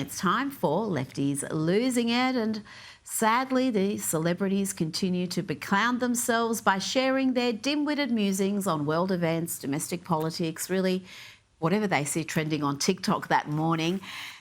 It's time for Lefties Losing It, and sadly the celebrities continue to beclown themselves by sharing their dim-witted musings on world events, domestic politics, really whatever they see trending on TikTok that morning.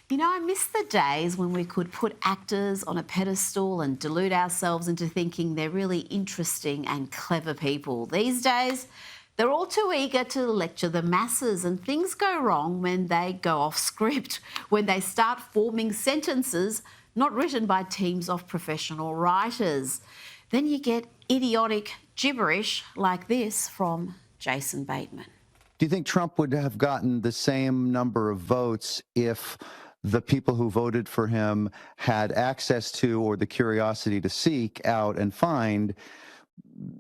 You know, I miss the days when we could put actors on a pedestal and delude ourselves into thinking they're really interesting and clever people. These days, they're all too eager to lecture the masses, and things go wrong when they go off script, when they start forming sentences not written by teams of professional writers. Then you get idiotic gibberish like this from Jason Bateman. Do you think Trump would have gotten the same number of votes if the people who voted for him had access to or the curiosity to seek out and find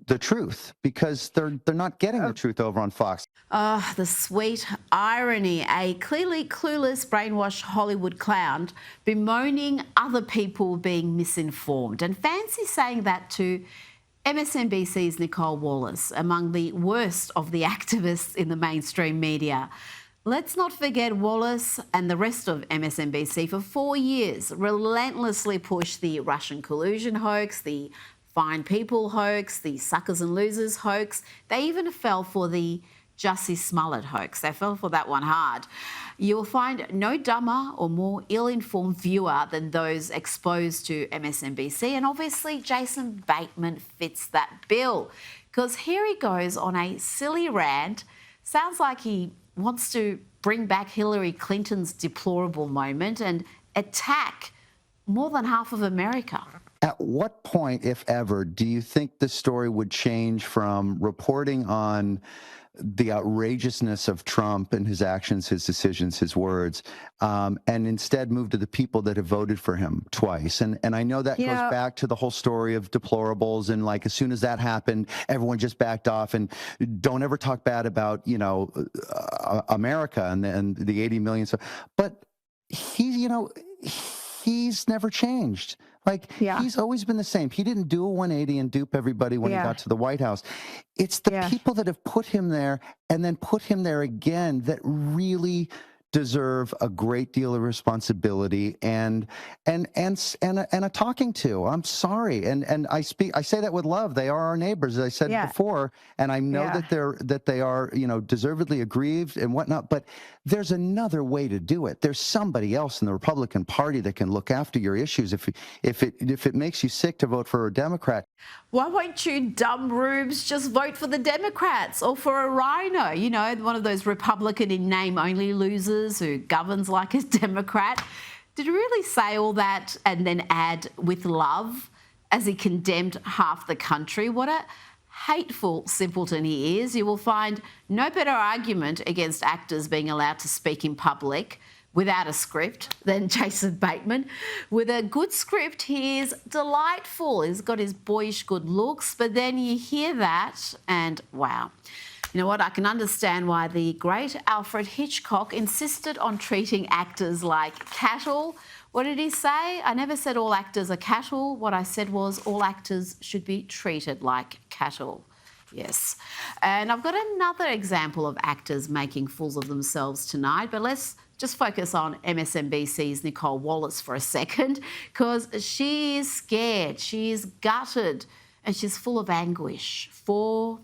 the truth, because they're not getting the truth over on Fox? Oh, the sweet irony. A clearly clueless, brainwashed Hollywood clown bemoaning other people being misinformed. And fancy saying that to MSNBC's Nicole Wallace, among the worst of the activists in the mainstream media. Let's not forget Wallace and the rest of MSNBC for 4 years relentlessly pushed the Russian collusion hoax, the fine people hoax, the suckers and losers hoax. They even fell for the Jussie Smollett hoax. They fell for that one hard. You'll find no dumber or more ill-informed viewer than those exposed to MSNBC, and obviously Jason Bateman fits that bill, because here he goes on a silly rant. Sounds like he wants to bring back Hillary Clinton's deplorable moment and attack more than half of America. At what point, if ever, do you think the story would change from reporting on the outrageousness of Trump and his actions, his decisions, his words, and instead move to the people that have voted for him twice? And I know that goes back to the whole story of deplorables, and like as soon as that happened, everyone just backed off and don't ever talk bad about, you know, America and the 80 million. But he's never changed. Like, he's always been the same. He didn't do a 180 and dupe everybody when he got to the White House. It's the people that have put him there and then put him there again that really deserve a great deal of responsibility and a talking to. I'm sorry, and I say that with love. They are our neighbors, as I said before, and I know that they are, you know, deservedly aggrieved and whatnot. But there's another way to do it. There's somebody else in the Republican Party that can look after your issues. If it makes you sick to vote for a Democrat, why won't you dumb rubes just vote for the Democrats or for a rhino? You know, one of those Republican in name only losers who governs like a Democrat. Did he really say all that and then add with love as he condemned half the country? What a hateful simpleton he is. You will find no better argument against actors being allowed to speak in public without a script than Jason Bateman. With a good script, he is delightful. He's got his boyish good looks, but then you hear that and wow. You know what? I can understand why the great Alfred Hitchcock insisted on treating actors like cattle. What did he say? I never said all actors are cattle. What I said was all actors should be treated like cattle. Yes. And I've got another example of actors making fools of themselves tonight, but let's just focus on MSNBC's Nicole Wallace for a second, because she is scared, she is gutted, and she's full of anguish for,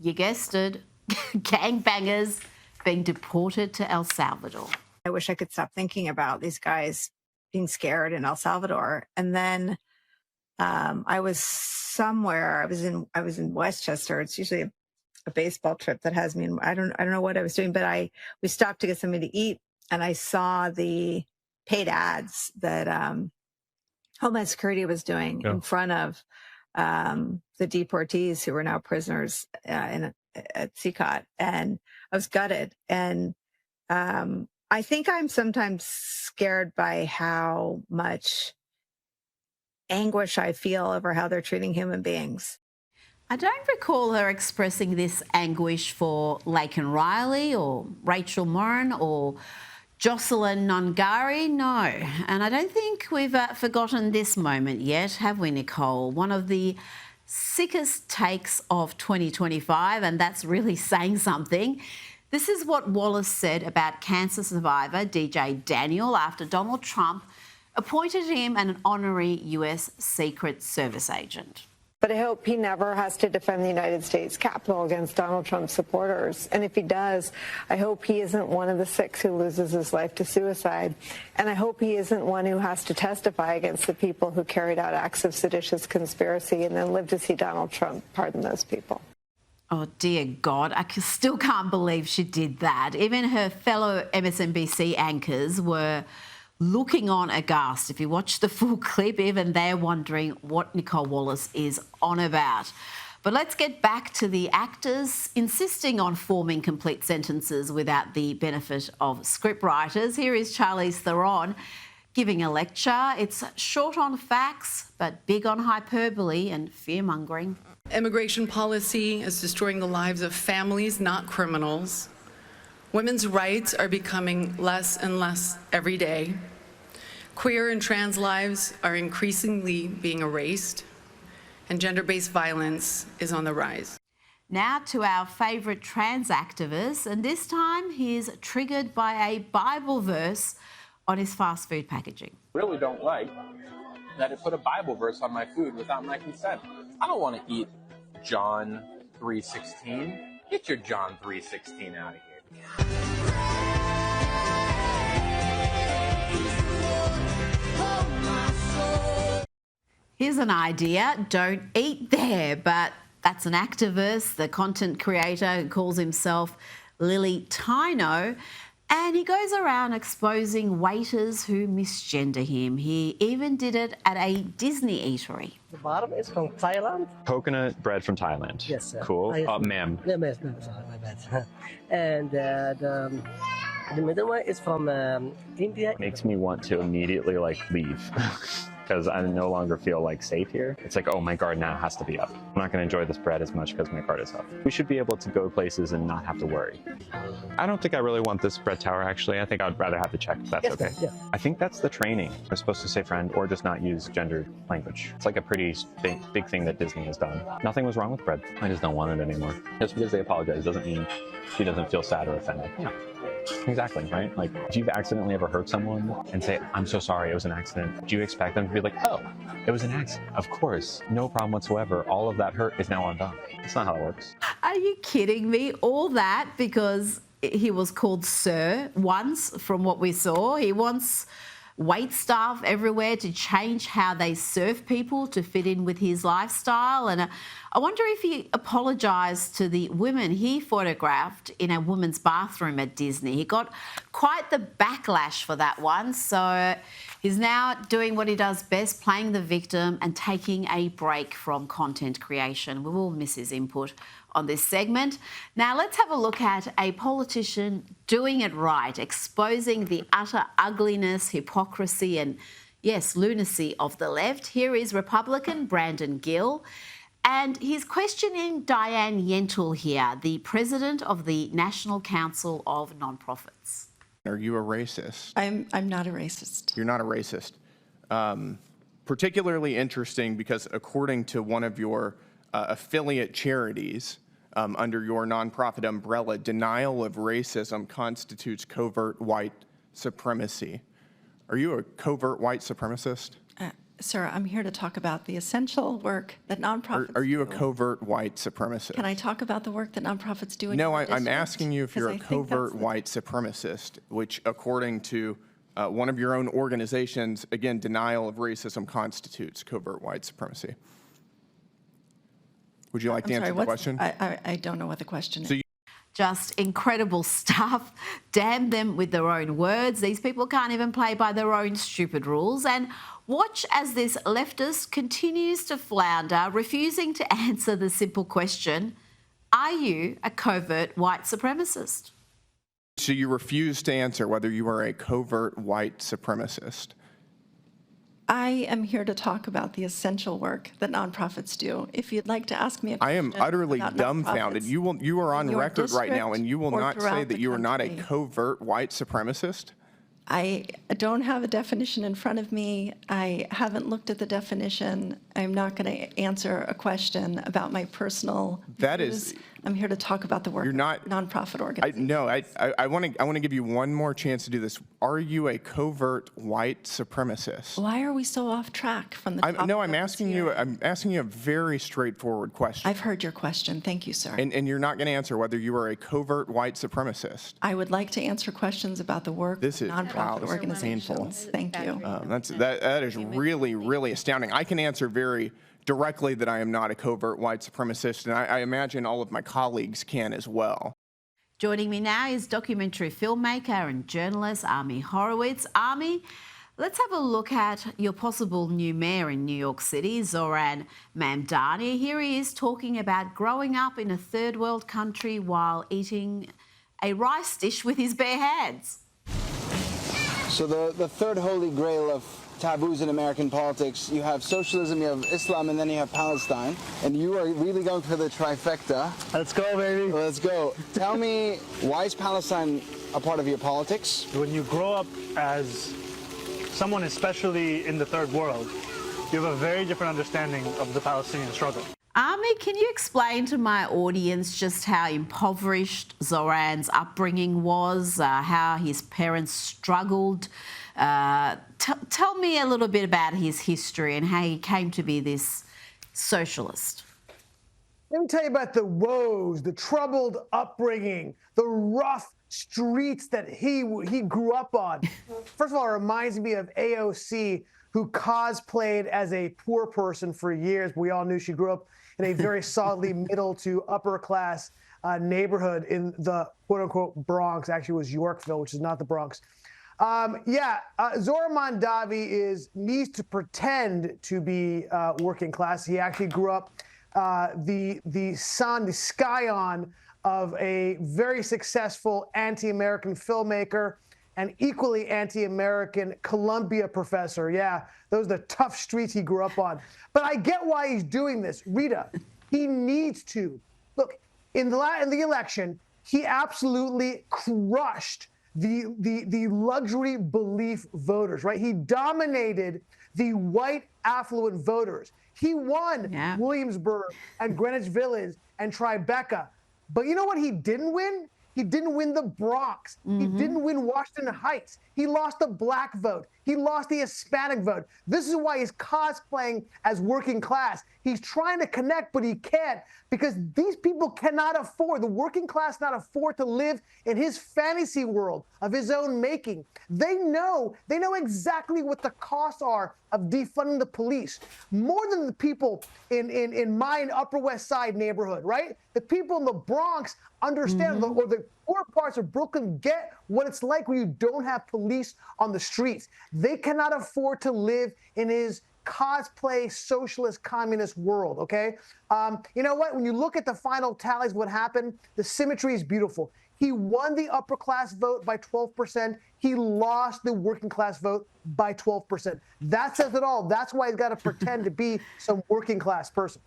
you guessed it, gangbangers being deported to El Salvador. I wish I could stop thinking about these guys being scared in El Salvador. And then I was somewhere. I was in Westchester. It's usually a baseball trip that has me. I don't know what I was doing, but we stopped to get something to eat, and I saw the paid ads that Homeland Security was doing in front of the deportees who were now prisoners at CCOT, and I was gutted. And I think I'm sometimes scared by how much anguish I feel over how they're treating human beings. I don't recall her expressing this anguish for Laken Riley or Rachel Morin or Jocelyn Nungari, no. And I don't think we've forgotten this moment yet, have we, Nicole? One of the sickest takes of 2025, and that's really saying something. This is what Wallace said about cancer survivor DJ Daniel after Donald Trump appointed him an honorary US Secret Service agent. But I hope he never has to defend the United States Capitol against Donald Trump's supporters. And if he does, I hope he isn't one of the 6 who loses his life to suicide. And I hope he isn't one who has to testify against the people who carried out acts of seditious conspiracy and then live to see Donald Trump pardon those people. Oh, dear God, I still can't believe she did that. Even her fellow MSNBC anchors were looking on aghast. If you watch the full clip, even they're wondering what Nicole Wallace is on about. But let's get back to the actors insisting on forming complete sentences without the benefit of scriptwriters. Here is Charlize Theron giving a lecture. It's short on facts, but big on hyperbole and fear-mongering. Immigration policy is destroying the lives of families, not criminals. Women's rights are becoming less and less every day. Queer and trans lives are increasingly being erased, and gender-based violence is on the rise. Now to our favourite trans activist, and this time he's triggered by a Bible verse on his fast food packaging. Really don't like that it put a Bible verse on my food without my consent. I don't want to eat John 3:16. Get your John 3:16 out of here. Here's an idea, don't eat there, but that's an activist, the content creator who calls himself Lily Tino, and he goes around exposing waiters who misgender him. He even did it at a Disney eatery. The bottom is from Thailand. Coconut bread from Thailand. Yes, sir. Cool. Ma'am. Yeah, ma'am. Sorry, my bad. And the middle one is from India. Makes me want to immediately leave because I no longer feel safe here. It's like, oh, my guard now has to be up. I'm not going to enjoy this bread as much because my guard is up. We should be able to go places and not have to worry. I don't think I really want this bread tower, actually. I think I'd rather have the check, if that's okay. Yeah. I think that's the training. We're supposed to say friend or just not use gendered language. It's like a pretty big thing that Disney has done. Nothing was wrong with bread. I just don't want it anymore. Just because they apologize doesn't mean she doesn't feel sad or offended. Yeah. Exactly, right? If you've accidentally ever hurt someone and say, I'm so sorry, it was an accident, do you expect them to be like, oh, it was an accident? Of course, no problem whatsoever. All of that hurt is now undone. That's not how it works. Are you kidding me? All that because he was called Sir once from what we saw. He wants wait staff everywhere to change how they serve people to fit in with his lifestyle. And I wonder if he apologised to the women he photographed in a woman's bathroom at Disney. He got quite the backlash for that one. So he's now doing what he does best, playing the victim and taking a break from content creation. We will miss his input on this segment. Now let's have a look at a politician doing it right, exposing the utter ugliness, hypocrisy and, yes, lunacy of the left. Here is Republican Brandon Gill, and he's questioning Diane Yentl here, the president of the National Council of Nonprofits. Are you a racist? I'm not a racist. You're not a racist. Particularly interesting because according to one of your affiliate charities under your nonprofit umbrella, denial of racism constitutes covert white supremacy. Are you a covert white supremacist? Sir, I'm here to talk about the essential work that nonprofits Are you a do. covert white supremacist? Can I talk about the work that nonprofits do in No, your I'm district? asking you if you're a Because I think that's covert white supremacist, which according to one of your own organizations, again, denial of racism constitutes covert white supremacy. Would you like to answer the question? I don't know what the question is. Just incredible stuff. Damn them with their own words. These people can't even play by their own stupid rules. And watch as this leftist continues to flounder, refusing to answer the simple question, are you a covert white supremacist? So you refuse to answer whether you are a covert white supremacist? I am here to talk about the essential work that nonprofits do. If you'd like to ask me a question I am utterly about dumbfounded. nonprofits You are on in your record right now, and you will district or not say throughout that the you are not a country. covert white supremacist? I don't have a definition in front of me. I haven't looked at the definition. I'm not going to answer a question about my personal views. I'm here to talk about the work of nonprofit organizations. I want to give you one more chance to do this. Are you a covert white supremacist? Why are we so off track from the topic? I'm asking you a very straightforward question. I've heard your question. Thank you, sir. And you're not going to answer whether you are a covert white supremacist. I would like to answer questions about the work of nonprofit organizations. Thank you. That is really, really astounding. I can answer very directly that I am not a covert white supremacist, and I imagine all of my colleagues can as well. Joining me now is documentary filmmaker and journalist Ami Horowits. Ami, let's have a look at your possible new mayor in New York City, Zoran Mamdani. Here he is talking about growing up in a third world country while eating a rice dish with his bare hands. So the third holy grail of taboos in American politics, you have socialism, you have Islam, and then you have Palestine. And you are really going for the trifecta. Let's go, baby. Let's go. Tell me, why is Palestine a part of your politics? When you grow up as someone, especially in the third world, you have a very different understanding of the Palestinian struggle. Ami, can you explain to my audience just how impoverished Zoran's upbringing was, how his parents struggled? Tell me a little bit about his history and how he came to be this socialist. Let me tell you about the woes, the troubled upbringing, the rough streets that he grew up on. First of all, it reminds me of AOC, who cosplayed as a poor person for years. We all knew she grew up in a very solidly middle to upper class neighborhood in the quote-unquote Bronx. Actually, it was Yorkville, which is not the Bronx. Zoran Mamdani needs to pretend to be working class. He actually grew up the scion of a very successful anti-American filmmaker and equally anti-American Columbia professor. Yeah, those are the tough streets he grew up on. But I get why he's doing this. Rita, he needs to. Look, in the election, he absolutely crushed the luxury belief voters, right? He dominated the white affluent voters. He won Williamsburg and Greenwich Village and Tribeca. But you know what he didn't win? He didn't win the Bronx. He didn't win Washington Heights. He lost the black vote. He lost the Hispanic vote. This is why he's cosplaying as working class. He's trying to connect, but he can't because these people cannot afford, the working class cannot afford to live in his fantasy world of his own making. They know exactly what the costs are of defunding the police, more than the people in my Upper West Side neighborhood, right? The people in the Bronx understand, or the poor parts of Brooklyn get what it's like when you don't have police on the streets. They cannot afford to live in his cosplay socialist communist world, okay? You know what? When you look at the final tallies, what happened, the symmetry is beautiful. He won the upper class vote by 12%. He lost the working class vote by 12%. That says it all. That's why he's got to pretend to be some working class person.